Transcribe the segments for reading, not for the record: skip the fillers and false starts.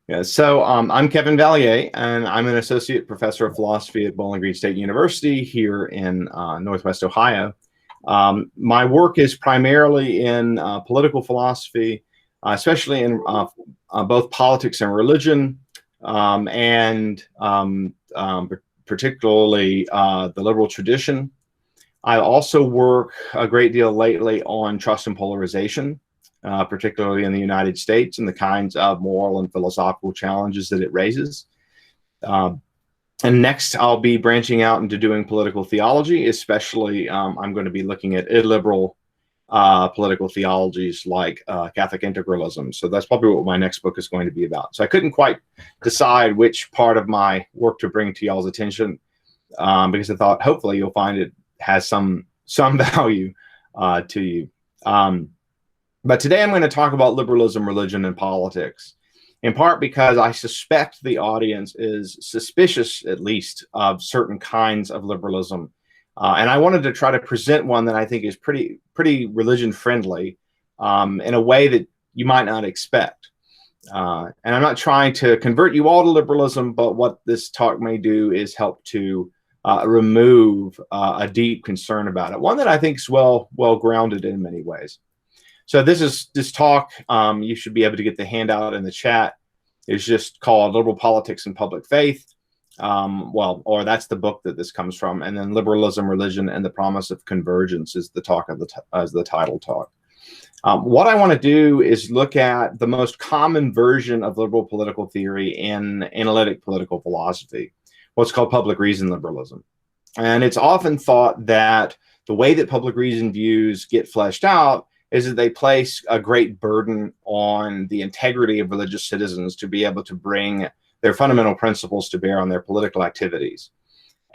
Yeah, so I'm Kevin Valier, and I'm an associate professor of philosophy at Bowling Green State University here in Northwest Ohio. My work is primarily in political philosophy, especially in both politics and religion, and particularly the liberal tradition. I also work a great deal lately on trust and polarization, particularly in the United States, and the kinds of moral and philosophical challenges that it raises. Uh, and next, I'll be branching out into doing political theology, especially I'm going to be looking at illiberal political theologies like Catholic integralism. So that's probably what my next book is going to be about. So I couldn't quite decide which part of my work to bring to y'all's attention because I thought hopefully you'll find it has some value to you. But today I'm going to talk about liberalism, religion, and politics, in part because I suspect the audience is suspicious, at least, of certain kinds of liberalism. And I wanted to try to present one that I think is pretty religion-friendly in a way that you might not expect. And I'm not trying to convert you all to liberalism, but what this talk may do is help to remove a deep concern about it, one that I think is well grounded in many ways. So this talk, you should be able to get the handout in the chat, is just called Liberal Politics and Public Faith. Or that's the book that this comes from. And then Liberalism, Religion, and the Promise of Convergence is the talk as the title talk. What I want to do is look at the most common version of liberal political theory in analytic political philosophy, what's called public reason liberalism. And it's often thought that the way that public reason views get fleshed out is that they place a great burden on the integrity of religious citizens to be able to bring their fundamental principles to bear on their political activities.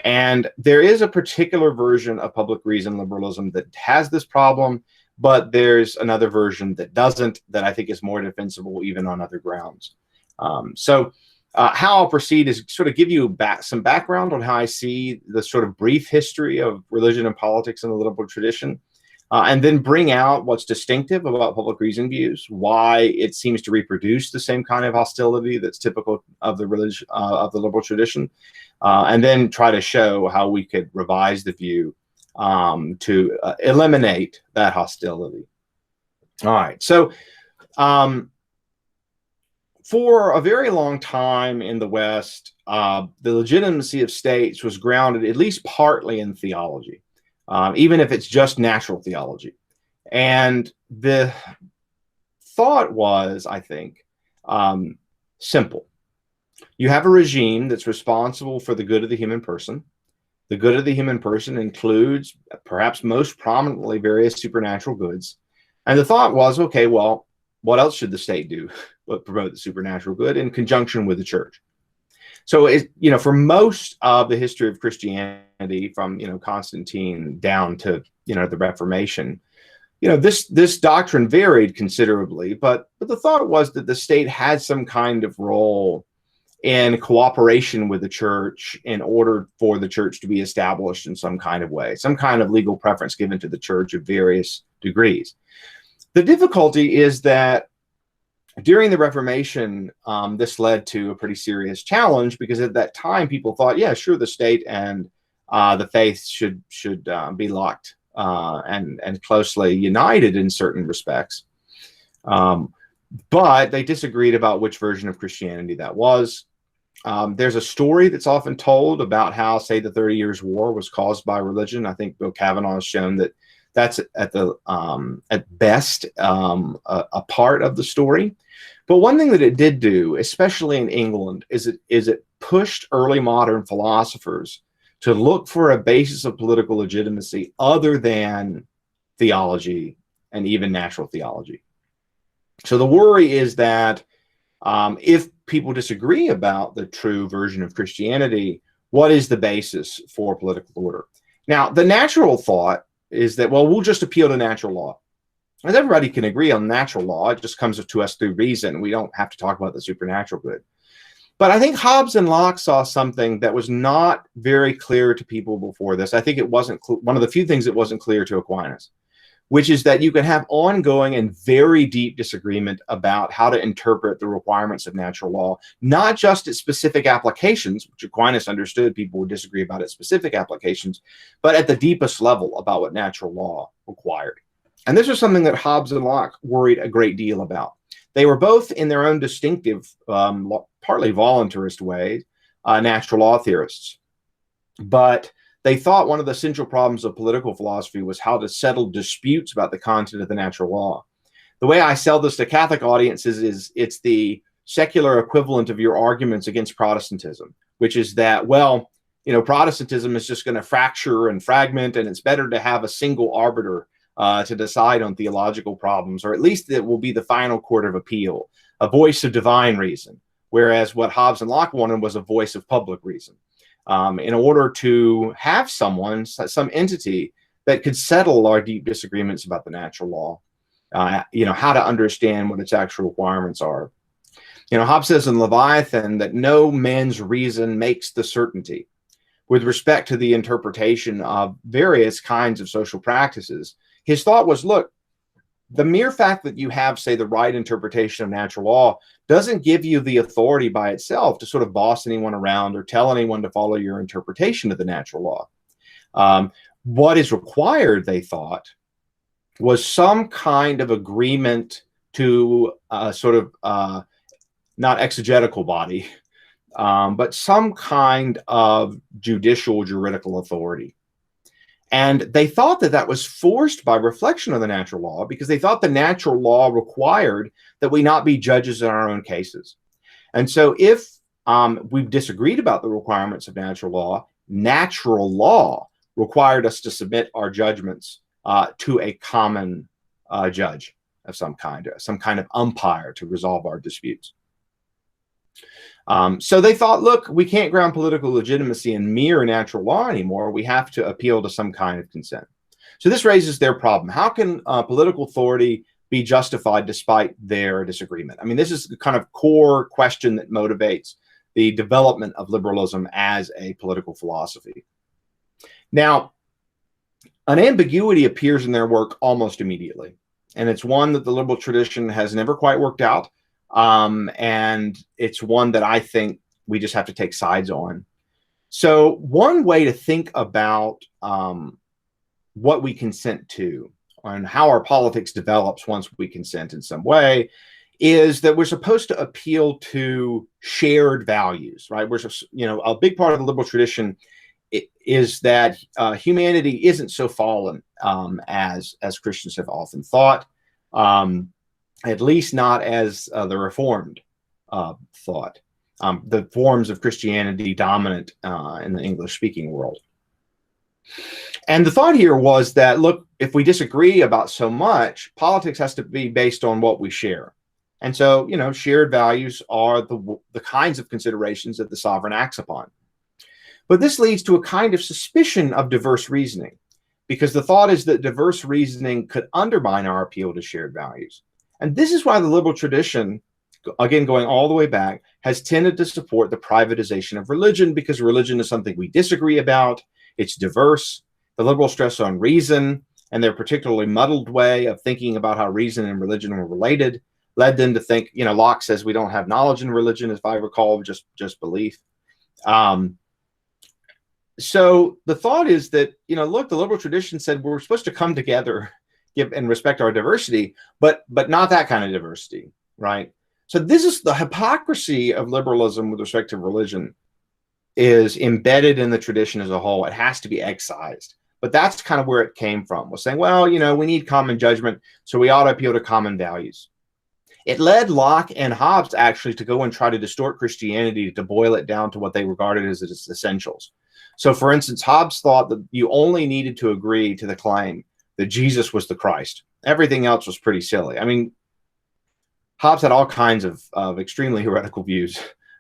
And there is a particular version of public reason liberalism that has this problem, but there's another version that doesn't, that I think is more defensible even on other grounds. How I'll proceed is sort of give you some background on how I see the sort of brief history of religion and politics in the liberal tradition, and then bring out what's distinctive about public reason views, why it seems to reproduce the same kind of hostility that's typical of the liberal tradition, and then try to show how we could revise the view to eliminate that hostility. All right, so for a very long time in the West, the legitimacy of states was grounded at least partly in theology. Even if it's just natural theology. And the thought was, I think, simple. You have a regime that's responsible for the good of the human person. The good of the human person includes, perhaps most prominently, various supernatural goods. And the thought was, okay, well, what else should the state do but promote the supernatural good in conjunction with the church? So, for most of the history of Christianity, from Constantine down to the Reformation, this doctrine varied considerably. But the thought was that the state had some kind of role in cooperation with the church in order for the church to be established in some kind of way, some kind of legal preference given to the church of various degrees. The difficulty is that during the Reformation, this led to a pretty serious challenge, because at that time people thought, yeah, sure, the state and the faith should be locked and closely united in certain respects. But they disagreed about which version of Christianity that was. There's a story that's often told about how, say, the 30 Years' War was caused by religion. I think Bill Kavanaugh has shown that that's at best a part of the story. But one thing that it did do, especially in England, is it pushed early modern philosophers to look for a basis of political legitimacy other than theology and even natural theology. So the worry is that if people disagree about the true version of Christianity, what is the basis for political order? Now, the natural thought is that, well, we'll just appeal to natural law. As everybody can agree on natural law, it just comes to us through reason. We don't have to talk about the supernatural good. But I think Hobbes and Locke saw something that was not very clear to people before this. I think it wasn't one of the few things that wasn't clear to Aquinas, which is that you can have ongoing and very deep disagreement about how to interpret the requirements of natural law, not just its specific applications, which Aquinas understood people would disagree about its specific applications, but at the deepest level about what natural law required. And this was something that Hobbes and Locke worried a great deal about. They were both, in their own distinctive, partly voluntarist way, natural law theorists. But they thought one of the central problems of political philosophy was how to settle disputes about the content of the natural law. The way I sell this to Catholic audiences is it's the secular equivalent of your arguments against Protestantism, which is that, well, you know, Protestantism is just going to fracture and fragment, and it's better to have a single arbiter to decide on theological problems, or at least it will be the final court of appeal, a voice of divine reason, whereas what Hobbes and Locke wanted was a voice of public reason. In order to have someone, some entity that could settle our deep disagreements about the natural law, you know, how to understand what its actual requirements are. You know, Hobbes says in Leviathan that no man's reason makes the certainty. With respect to the interpretation of various kinds of social practices, his thought was, look, the mere fact that you have, say, the right interpretation of natural law doesn't give you the authority by itself to sort of boss anyone around or tell anyone to follow your interpretation of the natural law. What is required, they thought, was some kind of agreement to a sort of not exegetical body, but some kind of juridical authority. And they thought that that was forced by reflection of the natural law, because they thought the natural law required that we not be judges in our own cases. And so if we've disagreed about the requirements of natural law required us to submit our judgments to a common judge of some kind of umpire to resolve our disputes. So they thought, look, we can't ground political legitimacy in mere natural law anymore. We have to appeal to some kind of consent. So this raises their problem. How can political authority be justified despite their disagreement? I mean, this is the kind of core question that motivates the development of liberalism as a political philosophy. Now, an ambiguity appears in their work almost immediately, and it's one that the liberal tradition has never quite worked out. And it's one that I think we just have to take sides on. So one way to think about what we consent to and how our politics develops once we consent in some way is that we're supposed to appeal to shared values, right? We're just, you know, a big part of the liberal tradition is that humanity isn't so fallen as Christians have often thought. At least not as the Reformed thought, the forms of Christianity dominant in the English-speaking world. And the thought here was that, look, if we disagree about so much, politics has to be based on what we share. And so, you know, shared values are the kinds of considerations that the sovereign acts upon. But this leads to a kind of suspicion of diverse reasoning, because the thought is that diverse reasoning could undermine our appeal to shared values. And this is why the liberal tradition, again, going all the way back, has tended to support the privatization of religion, because religion is something we disagree about. It's diverse. The liberals stress on reason, and their particularly muddled way of thinking about how reason and religion were related led them to think, you know, Locke says we don't have knowledge in religion, if I recall, just belief. So the thought is that, you know, look, the liberal tradition said we're supposed to come together and respect our diversity, but not that kind of diversity, right? So this is the hypocrisy of liberalism with respect to religion is embedded in the tradition as a whole. It has to be excised. But that's kind of where it came from, was saying, well, you know, we need common judgment, so we ought to appeal to common values. It led Locke and Hobbes actually to go and try to distort Christianity to boil it down to what they regarded as its essentials. So, for instance, Hobbes thought that you only needed to agree to the claim that Jesus was the Christ. Everything else was pretty silly. I mean, Hobbes had all kinds of extremely heretical views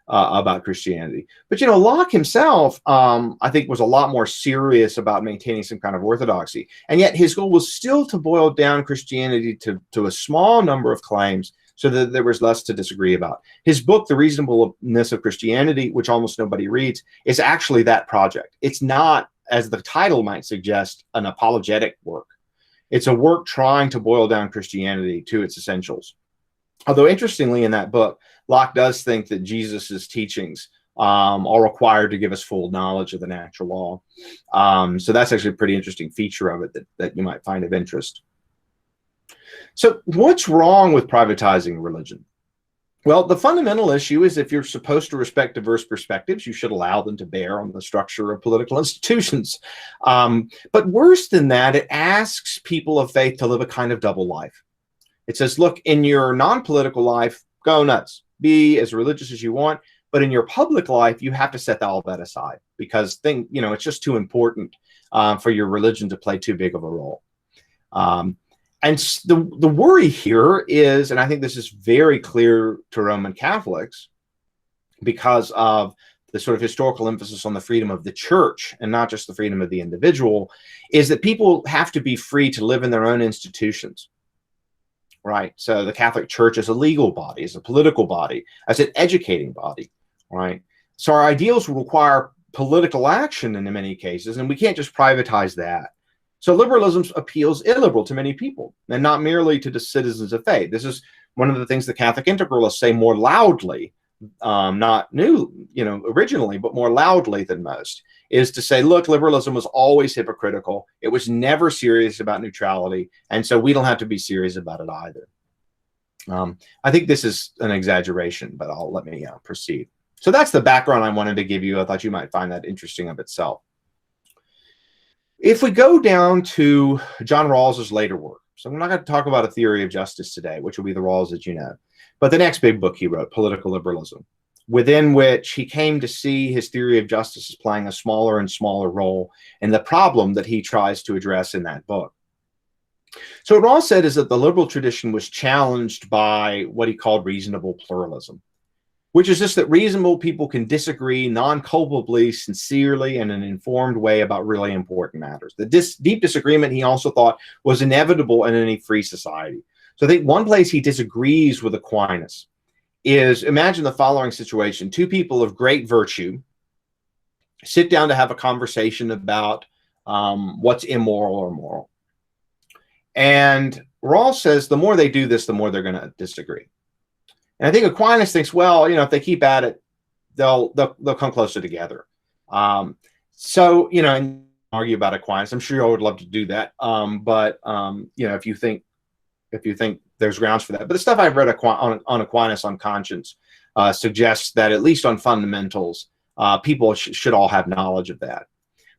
about Christianity. But, you know, Locke himself, I think, was a lot more serious about maintaining some kind of orthodoxy. And yet his goal was still to boil down Christianity to a small number of claims so that there was less to disagree about. His book, The Reasonableness of Christianity, which almost nobody reads, is actually that project. It's not, as the title might suggest, an apologetic work. It's a work trying to boil down Christianity to its essentials. Although, interestingly, in that book, Locke does think that Jesus's teachings are required to give us full knowledge of the natural law. So that's actually a pretty interesting feature of it that you might find of interest. So what's wrong with privatizing religion? Well, the fundamental issue is if you're supposed to respect diverse perspectives, you should allow them to bear on the structure of political institutions. But worse than that, it asks people of faith to live a kind of double life. It says, look, in your non-political life, go nuts. Be as religious as you want. But in your public life, you have to set all that aside because it's just too important for your religion to play too big of a role. And the worry here is, and I think this is very clear to Roman Catholics because of the sort of historical emphasis on the freedom of the church and not just the freedom of the individual, is that people have to be free to live in their own institutions. Right. So the Catholic Church is a legal body, is a political body, as an educating body. Right. So our ideals require political action in many cases, and we can't just privatize that. So liberalism appeals illiberal to many people, and not merely to the citizens of faith. This is one of the things the Catholic integralists say more loudly, not originally, but more loudly than most, is to say, look, liberalism was always hypocritical. It was never serious about neutrality, and so we don't have to be serious about it either. I think this is an exaggeration, but let me proceed. So that's the background I wanted to give you. I thought you might find that interesting of itself. If we go down to John Rawls's later work, so I'm not going to talk about a theory of justice today, which will be the Rawls that you know, but the next big book he wrote, Political Liberalism, within which he came to see his theory of justice as playing a smaller and smaller role in the problem that he tries to address in that book. So what Rawls said is that the liberal tradition was challenged by what he called reasonable pluralism, which is just that reasonable people can disagree non-culpably, sincerely, and in an informed way about really important matters. The deep disagreement, he also thought, was inevitable in any free society. So I think one place he disagrees with Aquinas is, imagine the following situation. Two people of great virtue sit down to have a conversation about what's immoral or moral. And Rawls says the more they do this, the more they're going to disagree. And I think Aquinas thinks, well, if they keep at it, they'll come closer together. And argue about Aquinas. I'm sure you all would love to do that. If you think there's grounds for that. But the stuff I've read on Aquinas on conscience suggests that at least on fundamentals, people should all have knowledge of that.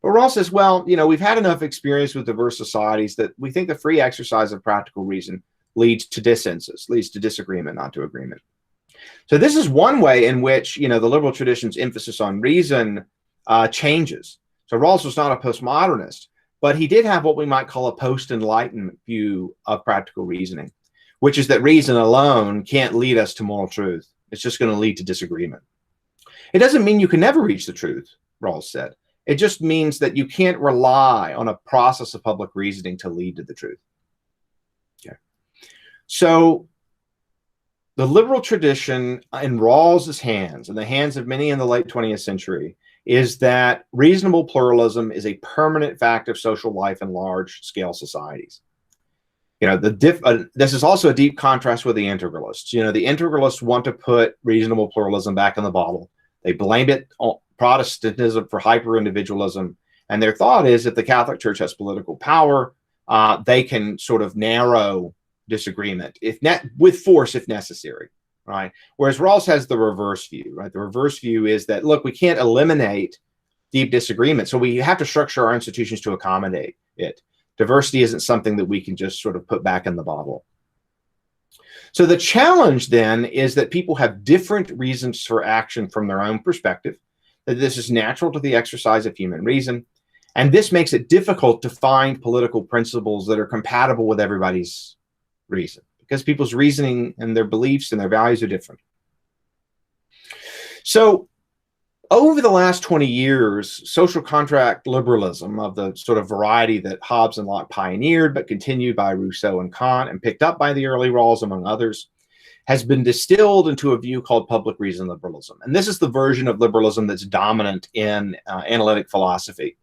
But Rawls says, well, we've had enough experience with diverse societies that we think the free exercise of practical reason leads to dissensus, leads to disagreement, not to agreement. So this is one way in which, the liberal tradition's emphasis on reason changes. So Rawls was not a postmodernist, but he did have what we might call a post-enlightenment view of practical reasoning, which is that reason alone can't lead us to moral truth. It's just going to lead to disagreement. It doesn't mean you can never reach the truth, Rawls said. It just means that you can't rely on a process of public reasoning to lead to the truth. Okay. So the liberal tradition in Rawls's hands, in the hands of many in the late 20th century, is that reasonable pluralism is a permanent fact of social life in large-scale societies. This is also a deep contrast with the integralists. The integralists want to put reasonable pluralism back in the bottle. They blame it on Protestantism for hyper-individualism. And their thought is if the Catholic Church has political power, they can sort of narrow disagreement with force if necessary, right? Whereas Rawls has the reverse view, right? The reverse view is that, look, we can't eliminate deep disagreement, so we have to structure our institutions to accommodate it. Diversity isn't something that we can just sort of put back in the bottle. So the challenge then is that people have different reasons for action from their own perspective, that this is natural to the exercise of human reason, and this makes it difficult to find political principles that are compatible with everybody's reason, because people's reasoning and their beliefs and their values are different. So over the last 20 years, social contract liberalism of the sort of variety that Hobbes and Locke pioneered, but continued by Rousseau and Kant and picked up by the early Rawls, among others, has been distilled into a view called public reason liberalism. And this is the version of liberalism that's dominant in analytic philosophy.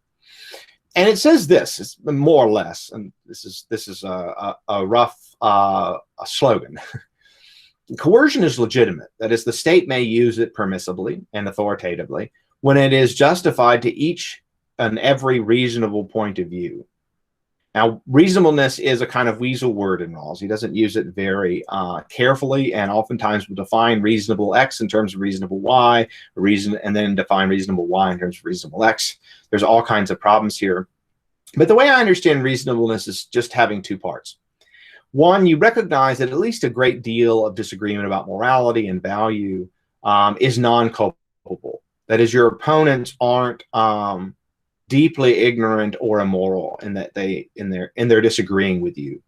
And it says this, it's more or less, and this is a rough a slogan. Coercion is legitimate. That is, the state may use it permissibly and authoritatively when it is justified to each and every reasonable point of view. Now, reasonableness is a kind of weasel word in Rawls. He doesn't use it very carefully, and oftentimes will define reasonable X in terms of reasonable Y, and then define reasonable Y in terms of reasonable X. There's all kinds of problems here. But the way I understand reasonableness is just having two parts. One, you recognize that at least a great deal of disagreement about morality and value is non-culpable. That is, your opponents aren't deeply ignorant or immoral in that they're disagreeing with you.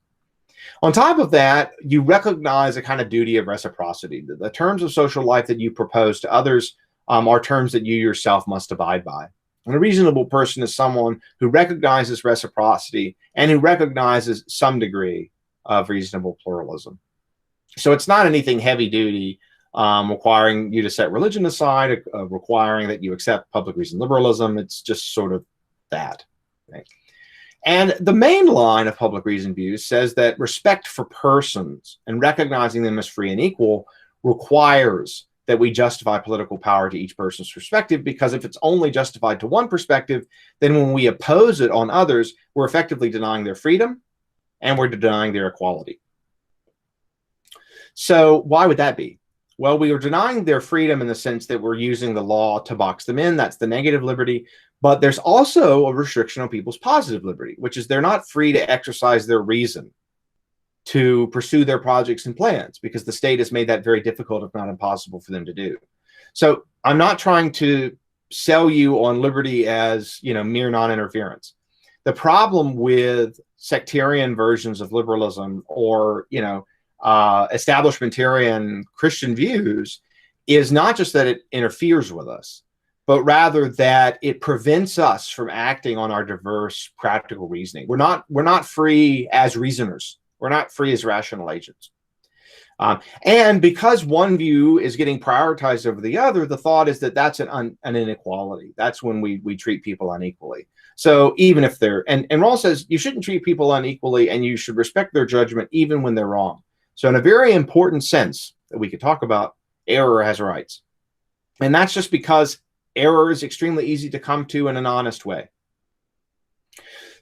On top of that, you recognize a kind of duty of reciprocity. The terms of social life that you propose to others are terms that you yourself must abide by. And a reasonable person is someone who recognizes reciprocity and who recognizes some degree of reasonable pluralism. So it's not anything heavy duty requiring you to set religion aside, requiring that you accept public reason liberalism. It's just sort of that. Okay? And the main line of public reason views says that respect for persons and recognizing them as free and equal requires that we justify political power to each person's perspective, because if it's only justified to one perspective, then when we oppose it on others, we're effectively denying their freedom and we're denying their equality. So why would that be? Well, we are denying their freedom in the sense that we're using the law to box them in. That's the negative liberty. But there's also a restriction on people's positive liberty, which is they're not free to exercise their reason to pursue their projects and plans, because the state has made that very difficult, if not impossible, for them to do. So I'm not trying to sell you on liberty as, mere non-interference. The problem with sectarian versions of liberalism or, establishmentarian Christian views is not just that it interferes with us, but rather that it prevents us from acting on our diverse practical reasoning. We're not free as reasoners. We're not free as rational agents. And because one view is getting prioritized over the other, the thought is that that's an inequality. That's when we treat people unequally. So even if and Rawls says you shouldn't treat people unequally and you should respect their judgment even when they're wrong. So in a very important sense that we could talk about, error has rights. And that's just because error is extremely easy to come to in an honest way.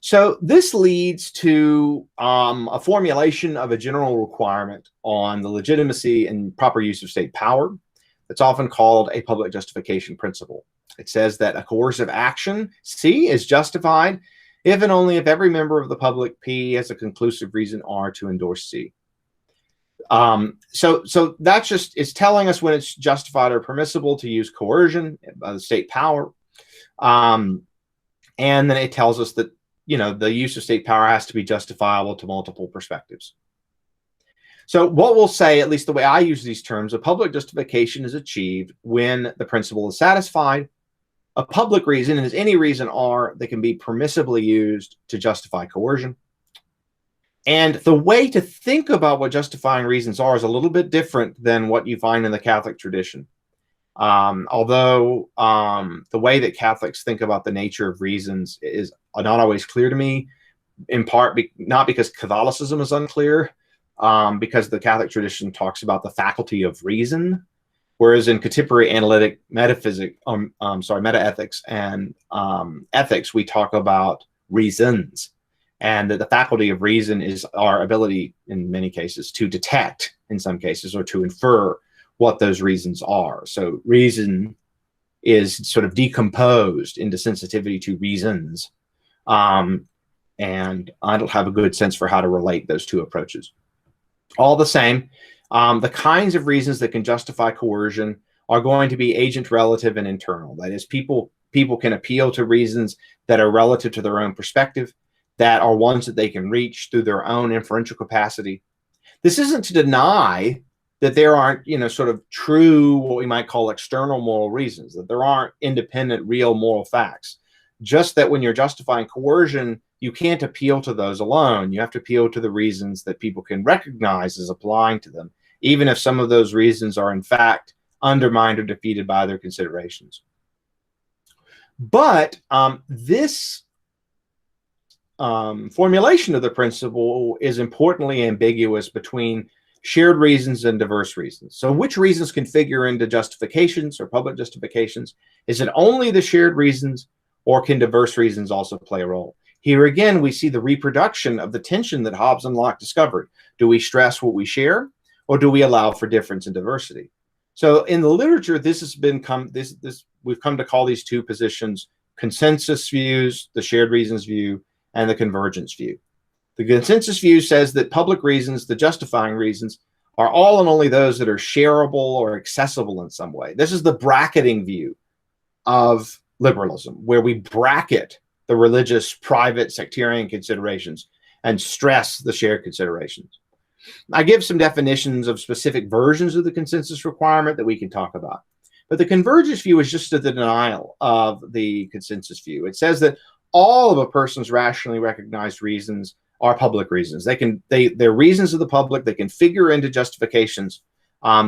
So this leads to a formulation of a general requirement on the legitimacy and proper use of state power. It's often called a public justification principle. It says that a coercive action, C, is justified if and only if every member of the public, P, has a conclusive reason, R, to endorse C. So that's just, it's telling us when it's justified or permissible to use coercion by the state power. And then it tells us that, the use of state power has to be justifiable to multiple perspectives. So what we'll say, at least the way I use these terms, a public justification is achieved when the principle is satisfied. A public reason is any reason R that can be permissibly used to justify coercion. And the way to think about what justifying reasons are is a little bit different than what you find in the Catholic tradition. Although the way that Catholics think about the nature of reasons is not always clear to me, in part not because Catholicism is unclear, because the Catholic tradition talks about the faculty of reason, whereas in contemporary analytic metaethics and ethics, we talk about reasons. And that the faculty of reason is our ability, in many cases, to detect, in some cases, or to infer what those reasons are. So reason is sort of decomposed into sensitivity to reasons. And I don't have a good sense for how to relate those two approaches. All the same, the kinds of reasons that can justify coercion are going to be agent, relative, and internal. That is, people can appeal to reasons that are relative to their own perspective, that are ones that they can reach through their own inferential capacity. This isn't to deny that there aren't, sort of true, what we might call external moral reasons, that there aren't independent, real moral facts. Just that when you're justifying coercion, you can't appeal to those alone. You have to appeal to the reasons that people can recognize as applying to them, even if some of those reasons are in fact undermined or defeated by other considerations. But this formulation of the principle is importantly ambiguous between shared reasons and diverse reasons. So which reasons can figure into justifications or public justifications? Is it only the shared reasons, or can diverse reasons also play a role? Here again, we see the reproduction of the tension that Hobbes and Locke discovered. Do we stress what we share, or do we allow for difference and diversity? So in the literature, this has been we've come to call these two positions consensus views, the shared reasons view, and the convergence view. The consensus view says that public reasons, the justifying reasons, are all and only those that are shareable or accessible in some way. This is the bracketing view of liberalism, where we bracket the religious, private, sectarian considerations and stress the shared considerations. I give some definitions of specific versions of the consensus requirement that we can talk about. But the convergence view is just the denial of the consensus view. It says that all of a person's rationally recognized reasons are public reasons. They're reasons of the public. They can figure into justifications.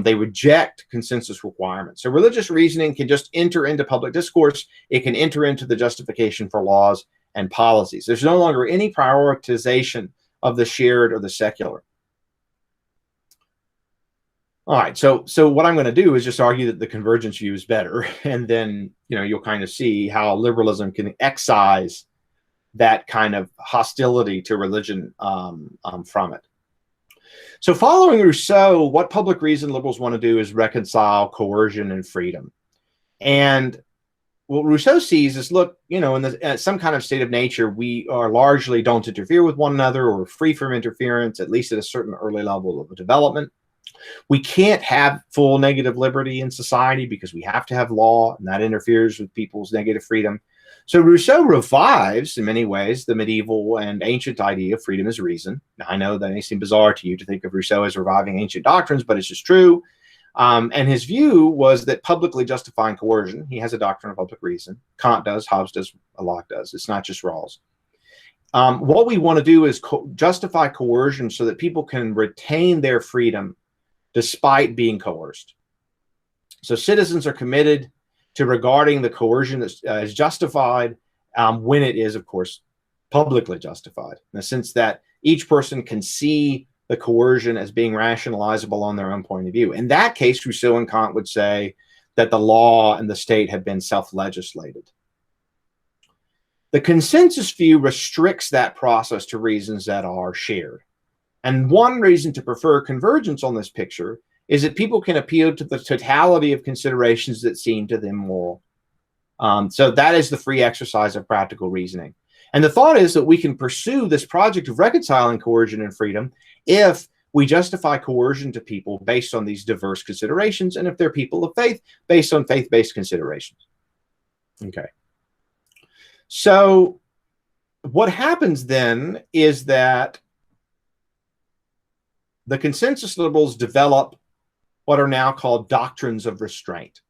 They reject consensus requirements. So religious reasoning can just enter into public discourse. It can enter into the justification for laws and policies. There's no longer any prioritization of the shared or the secular. All right, so what I'm going to do is just argue that the convergence view is better, and then you'll kind of see how liberalism can excise that kind of hostility to religion from it. So following Rousseau, what public reason liberals want to do is reconcile coercion and freedom. And what Rousseau sees is, look, in some kind of state of nature, we are largely don't interfere with one another, or free from interference, at least at a certain early level of development. We can't have full negative liberty in society because we have to have law, and that interferes with people's negative freedom. So Rousseau revives, in many ways, the medieval and ancient idea of freedom as reason. Now, I know that may seem bizarre to you to think of Rousseau as reviving ancient doctrines, but it's just true. And his view was that publicly justifying coercion, he has a doctrine of public reason. Kant does, Hobbes does, Locke does. It's not just Rawls. What we want to do is justify coercion so that people can retain their freedom despite being coerced. So citizens are committed to regarding the coercion as justified when it is, of course, publicly justified, in the sense that each person can see the coercion as being rationalizable on their own point of view. In that case, Rousseau and Kant would say that the law and the state have been self-legislated. The consensus view restricts that process to reasons that are shared. And one reason to prefer convergence on this picture is that people can appeal to the totality of considerations that seem to them moral. So that is the free exercise of practical reasoning. And the thought is that we can pursue this project of reconciling coercion and freedom if we justify coercion to people based on these diverse considerations, and if they're people of faith, based on faith-based considerations. Okay. So what happens then is that the consensus liberals develop what are now called doctrines of restraint.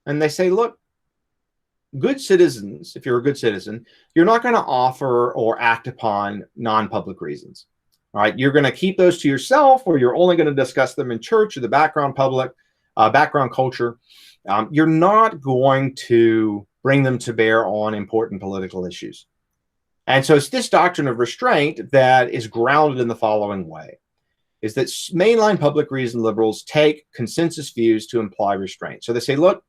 And they say, look, good citizens, if you're a good citizen, you're not going to offer or act upon non-public reasons. All right, you're going to keep those to yourself, or you're only going to discuss them in church or the background culture. You're not going to bring them to bear on important political issues. And so it's this doctrine of restraint that is grounded in the following way, is that mainline public reason liberals take consensus views to imply restraint. So they say, look,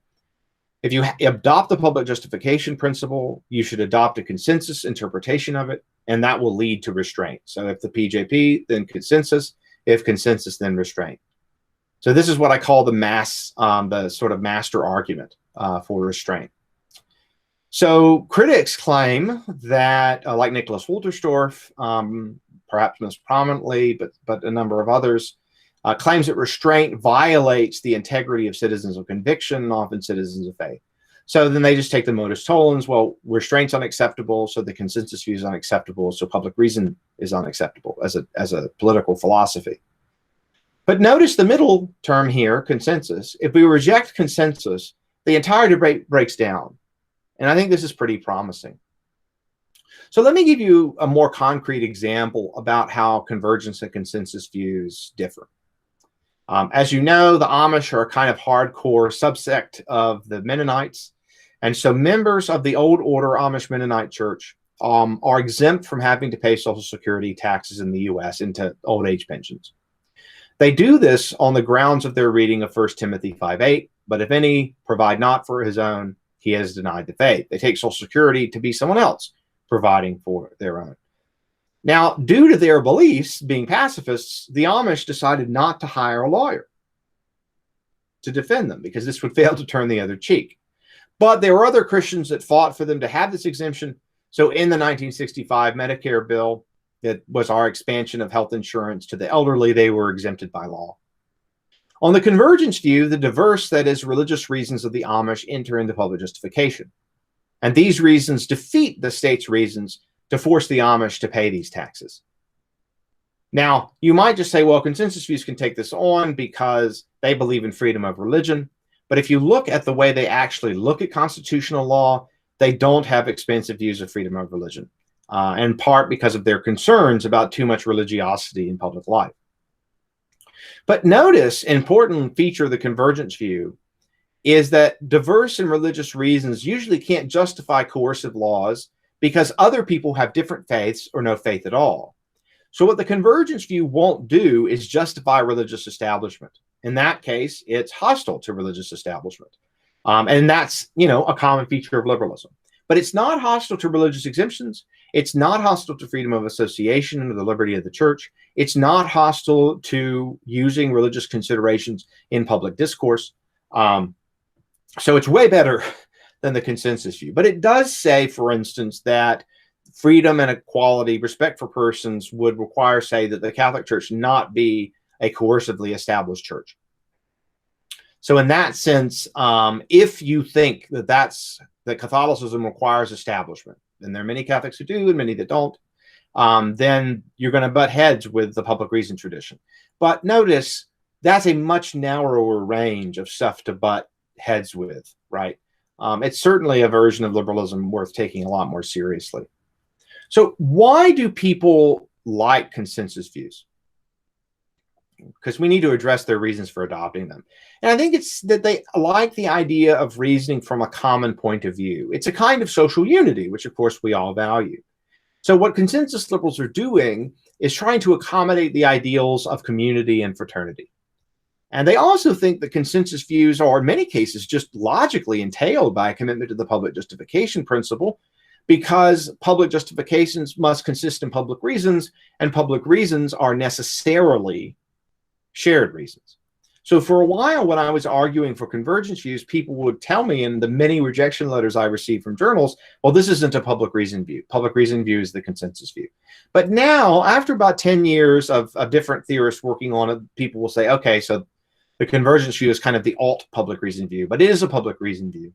if you adopt the public justification principle, you should adopt a consensus interpretation of it, and that will lead to restraint. So if the PJP, then consensus; if consensus, then restraint. So this is what I call the sort of master argument for restraint. So critics claim that, like Nicholas Wolterstorff, perhaps most prominently, but a number of others, claims that restraint violates the integrity of citizens of conviction, often citizens of faith. So then they just take the modus tollens. Well, restraint's unacceptable, so the consensus view is unacceptable, so public reason is unacceptable as a political philosophy. But notice the middle term here, consensus. If we reject consensus, the entire debate breaks down. And I think this is pretty promising. So let me give you a more concrete example about how convergence and consensus views differ. As you know, the Amish are a kind of hardcore subsect of the Mennonites. And so members of the Old Order Amish Mennonite Church are exempt from having to pay Social Security taxes in the U.S. into old age pensions. They do this on the grounds of their reading of 1 Timothy 5:8. But if any provide not for his own, he has denied the faith. They take Social Security to be someone else providing for their own. Now, due to their beliefs being pacifists, the Amish decided not to hire a lawyer to defend them because this would fail to turn the other cheek. But there were other Christians that fought for them to have this exemption. So in the 1965 Medicare bill, that was our expansion of health insurance to the elderly, they were exempted by law. On the convergence view, the diverse, that is, religious reasons of the Amish enter into public justification. And these reasons defeat the state's reasons to force the Amish to pay these taxes. Now, you might just say, well, consensus views can take this on because they believe in freedom of religion. But if you look at the way they actually look at constitutional law, they don't have expansive views of freedom of religion, in part because of their concerns about too much religiosity in public life. But notice, an important feature of the convergence view is that diverse and religious reasons usually can't justify coercive laws because other people have different faiths or no faith at all. So what the convergence view won't do is justify religious establishment. In that case, it's hostile to religious establishment. And that's, a common feature of liberalism. But it's not hostile to religious exemptions. It's not hostile to freedom of association and the liberty of the church. It's not hostile to using religious considerations in public discourse. So it's way better than the consensus view. But it does say, for instance, that freedom and equality, respect for persons would require, say, that the Catholic Church not be a coercively established church. So in that sense, if you think that Catholicism requires establishment, and there are many Catholics who do and many that don't, then you're going to butt heads with the public reason tradition. But notice that's a much narrower range of stuff to butt heads with, right? It's certainly a version of liberalism worth taking a lot more seriously. So why do people like consensus views? Because we need to address their reasons for adopting them. And I think it's that they like the idea of reasoning from a common point of view. It's a kind of social unity, which of course we all value. So what consensus liberals are doing is trying to accommodate the ideals of community and fraternity. And they also think that consensus views are in many cases just logically entailed by a commitment to the public justification principle, because public justifications must consist in public reasons, and public reasons are necessarily shared reasons. So for a while, when I was arguing for convergence views, people would tell me in the many rejection letters I received from journals, well, this isn't a public reason view. Public reason view is the consensus view. But now, after about 10 years of different theorists working on it, people will say, okay, so the convergence view is kind of the alt public reason view, but it is a public reason view.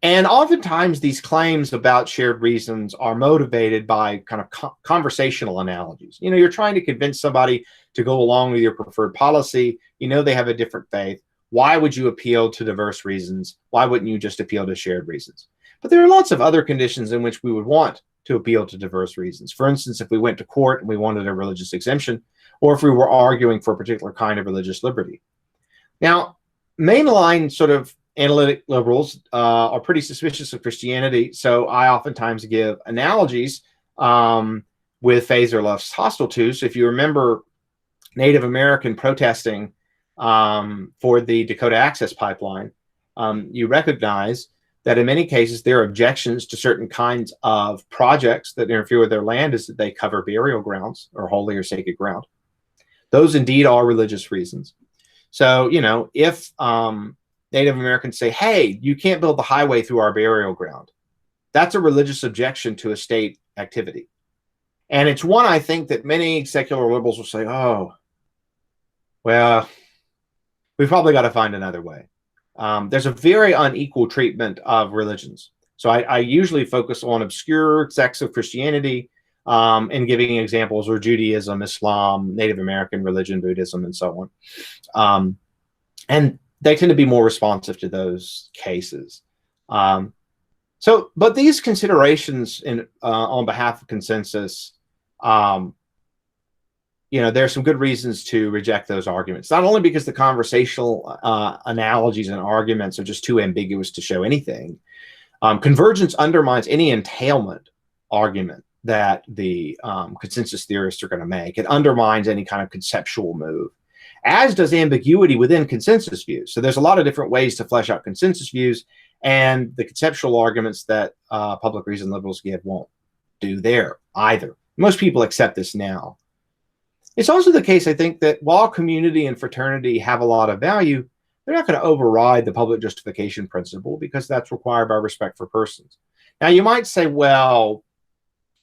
And oftentimes these claims about shared reasons are motivated by kind of conversational analogies. You're trying to convince somebody to go along with your preferred policy. They have a different faith. Why would you appeal to diverse reasons? Why wouldn't you just appeal to shared reasons? But there are lots of other conditions in which we would want to appeal to diverse reasons. For instance, if we went to court and we wanted a religious exemption, or if we were arguing for a particular kind of religious liberty. Now, mainline sort of analytic liberals are pretty suspicious of Christianity, so I oftentimes give analogies with faiths they're less hostile to. So if you remember Native American protesting for the Dakota Access Pipeline, you recognize that in many cases their objections to certain kinds of projects that interfere with their land is that they cover burial grounds or holy or sacred ground. Those indeed are religious reasons. So, if Native Americans say, hey, you can't build the highway through our burial ground, that's a religious objection to a state activity. And it's one I think that many secular liberals will say, oh, well, we've probably got to find another way. There's a very unequal treatment of religions. So I usually focus on obscure sects of Christianity and giving examples, or Judaism, Islam, Native American religion, Buddhism, and so on. And they tend to be more responsive to those cases. But these considerations on behalf of consensus, there's some good reasons to reject those arguments. Not only because the conversational analogies and arguments are just too ambiguous to show anything, Convergence undermines any entailment argument that the consensus theorists are going to make. It undermines any kind of conceptual move, as does ambiguity within consensus views. So there's a lot of different ways to flesh out consensus views, and the conceptual arguments that public reason liberals give won't do there either. Most people accept this now. It's also the case, I think, that while community and fraternity have a lot of value, they're not going to override the public justification principle, because that's required by respect for persons. Now, you might say, well,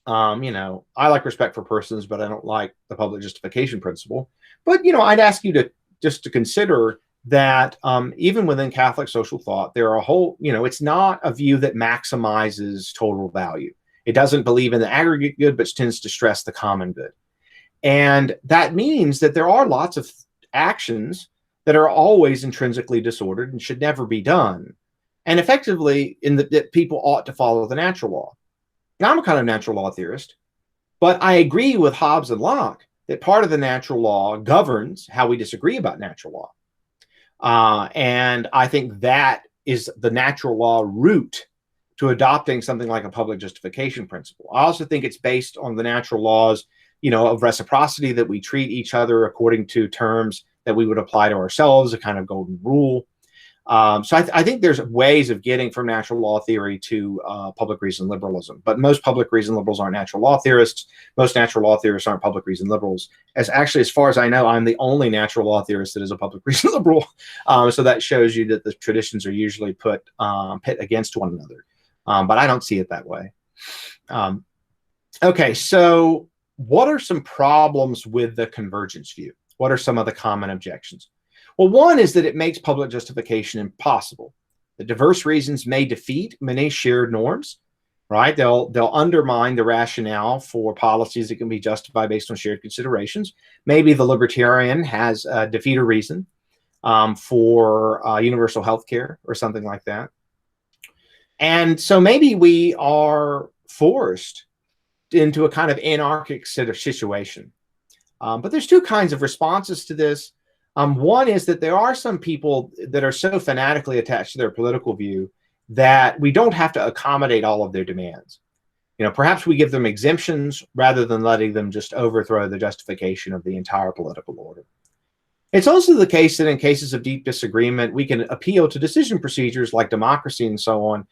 you know, I like respect for persons, but I don't like the public justification principle. But, you know, I'd ask you to just to consider that even within Catholic social thought, there are a whole, you know, it's not a view that maximizes total value. It doesn't believe in the aggregate good, but tends to stress the common good. And that means that there are lots of actions that are always intrinsically disordered and should never be done. And effectively, that people ought to follow the natural law. Now, I'm a kind of natural law theorist, but I agree with Hobbes and Locke that part of the natural law governs how we disagree about natural law. And I think that is the natural law route to adopting something like a public justification principle. I also think it's based on the natural laws, you know, of reciprocity, that we treat each other according to terms that we would apply to ourselves, a kind of golden rule. So I think there's ways of getting from natural law theory to public reason liberalism. But most public reason liberals aren't natural law theorists. Most natural law theorists aren't public reason liberals. As far as I know, I'm the only natural law theorist that is a public reason liberal. So that shows you that the traditions are usually pit against one another. But I don't see it that way. Okay, so what are some problems with the convergence view? What are some of the common objections? Well, one is that it makes public justification impossible. The diverse reasons may defeat many shared norms, right? They'll undermine the rationale for policies that can be justified based on shared considerations. Maybe the libertarian has a defeater reason for universal health care or something like that. And so maybe we are forced into a kind of anarchic situation. But there's two kinds of responses to this. One is that there are some people that are so fanatically attached to their political view that we don't have to accommodate all of their demands. You know, perhaps we give them exemptions rather than letting them just overthrow the justification of the entire political order. It's also the case that in cases of deep disagreement, we can appeal to decision procedures like democracy and so on,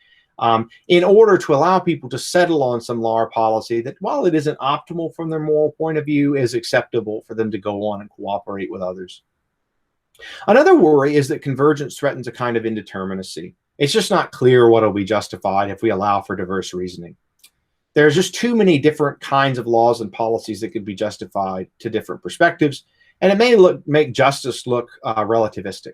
in order to allow people to settle on some law or policy that, while it isn't optimal from their moral point of view, is acceptable for them to go on and cooperate with others. Another worry is that convergence threatens a kind of indeterminacy. It's just not clear what will be justified if we allow for diverse reasoning. There's just too many different kinds of laws and policies that could be justified to different perspectives, and it may make justice look relativistic.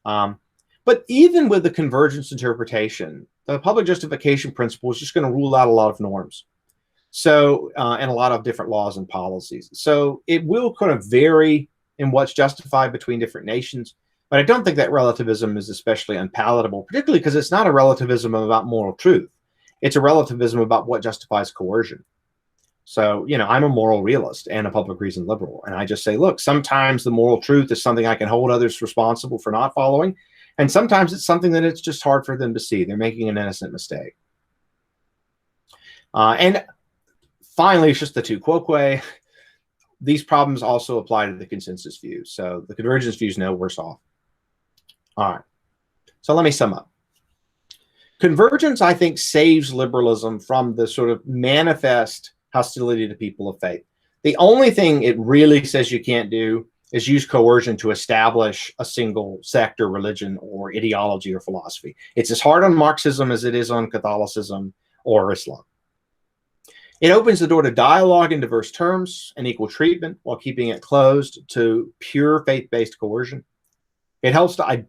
But even with the convergence interpretation, the public justification principle is just going to rule out a lot of norms. So, and a lot of different laws and policies. So it will kind of vary in what's justified between different nations. But I don't think that relativism is especially unpalatable, particularly because it's not a relativism about moral truth. It's a relativism about what justifies coercion. So, you know, I'm a moral realist and a public reason liberal. And I just say, look, sometimes the moral truth is something I can hold others responsible for not following. And sometimes it's something that it's just hard for them to see. They're making an innocent mistake. And finally, it's just the tu quoque. These problems also apply to the consensus view. So the convergence view is no worse off. All right. So let me sum up. Convergence, I think, saves liberalism from the sort of manifest hostility to people of faith. The only thing it really says you can't do is use coercion to establish a single sect or religion or ideology or philosophy. It's as hard on Marxism as it is on Catholicism or Islam. It opens the door to dialogue in diverse terms and equal treatment while keeping it closed to pure faith-based coercion. It helps to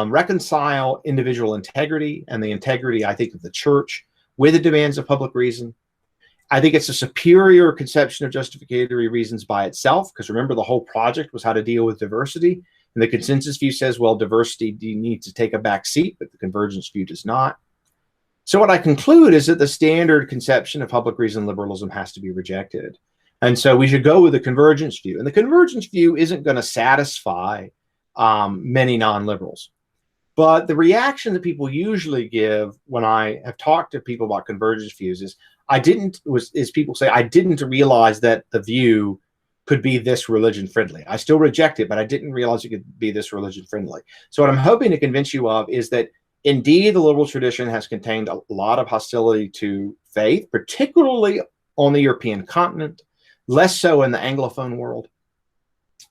reconcile individual integrity and the integrity, I think, of the church with the demands of public reason. I think it's a superior conception of justificatory reasons by itself, because remember, the whole project was how to deal with diversity. And the consensus view says, well, diversity needs to take a back seat, but the convergence view does not. So what I conclude is that the standard conception of public reason liberalism has to be rejected. And so we should go with the convergence view. And the convergence view isn't going to satisfy many non-liberals. But the reaction that people usually give when I have talked to people about convergence views is people say, I didn't realize that the view could be this religion friendly. I still reject it, but I didn't realize it could be this religion friendly. So what I'm hoping to convince you of is that indeed the liberal tradition has contained a lot of hostility to faith, particularly on the European continent, less so in the Anglophone world.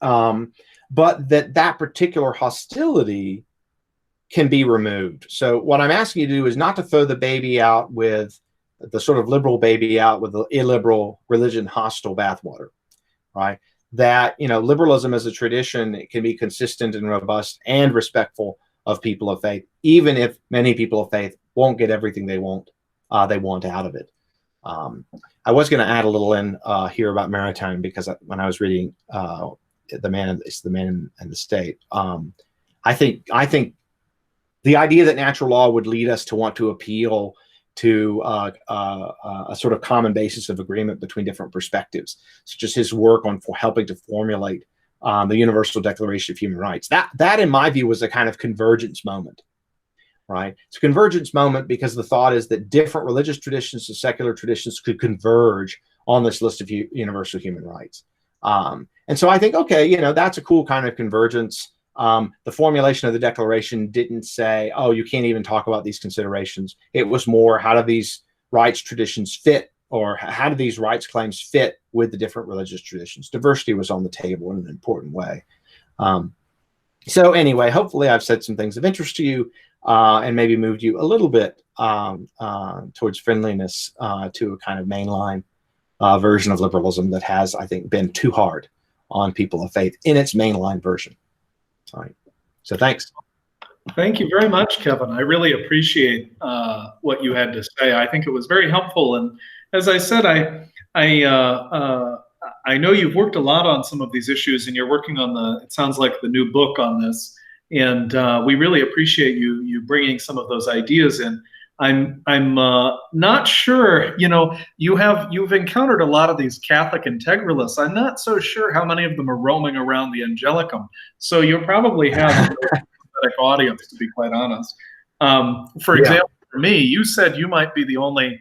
But that particular hostility can be removed. So what I'm asking you to do is not to throw the baby out with the sort of liberal baby out with the illiberal religion hostile bathwater, right? That, liberalism as a tradition, it can be consistent and robust and respectful of people of faith, even if many people of faith won't get everything they want out of it. I was going to add a little in here about maritime, because when I was reading the Man and the State, I think the idea that natural law would lead us to want to appeal to a sort of common basis of agreement between different perspectives, such as his work on helping to formulate the Universal Declaration of Human Rights. That, in my view, was a kind of convergence moment, right? It's a convergence moment because the thought is that different religious traditions and secular traditions could converge on this list of universal human rights. And so I think, okay, that's a cool kind of convergence. The formulation of the Declaration didn't say, oh, you can't even talk about these considerations. It was more, how do these rights traditions fit, or how do these rights claims fit with the different religious traditions? Diversity was on the table in an important way. So anyway, hopefully I've said some things of interest to you and maybe moved you a little bit towards friendliness to a kind of mainline version of liberalism that has, I think, been too hard on people of faith in its mainline version. All right. So thanks. Thank you very much, Kevin. I really appreciate what you had to say. I think it was very helpful. And as I said, I know you've worked a lot on some of these issues, and you're working on it sounds like the new book on this. And we really appreciate you bringing some of those ideas in. I'm not sure, you've encountered a lot of these Catholic integralists. I'm not so sure how many of them are roaming around the Angelicum. So you'll probably have a sympathetic audience, to be quite honest. For example, for me, you said you might be the only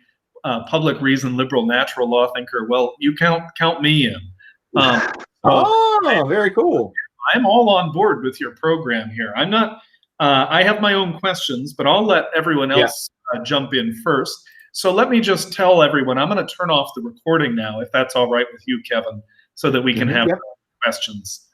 public reason liberal natural law thinker. Well, you count me in. Very cool. I'm all on board with your program here. I'm not. I have my own questions, but I'll let everyone else jump in first. So let me just tell everyone, I'm going to turn off the recording now, if that's all right with you, Kevin, so that we can have questions.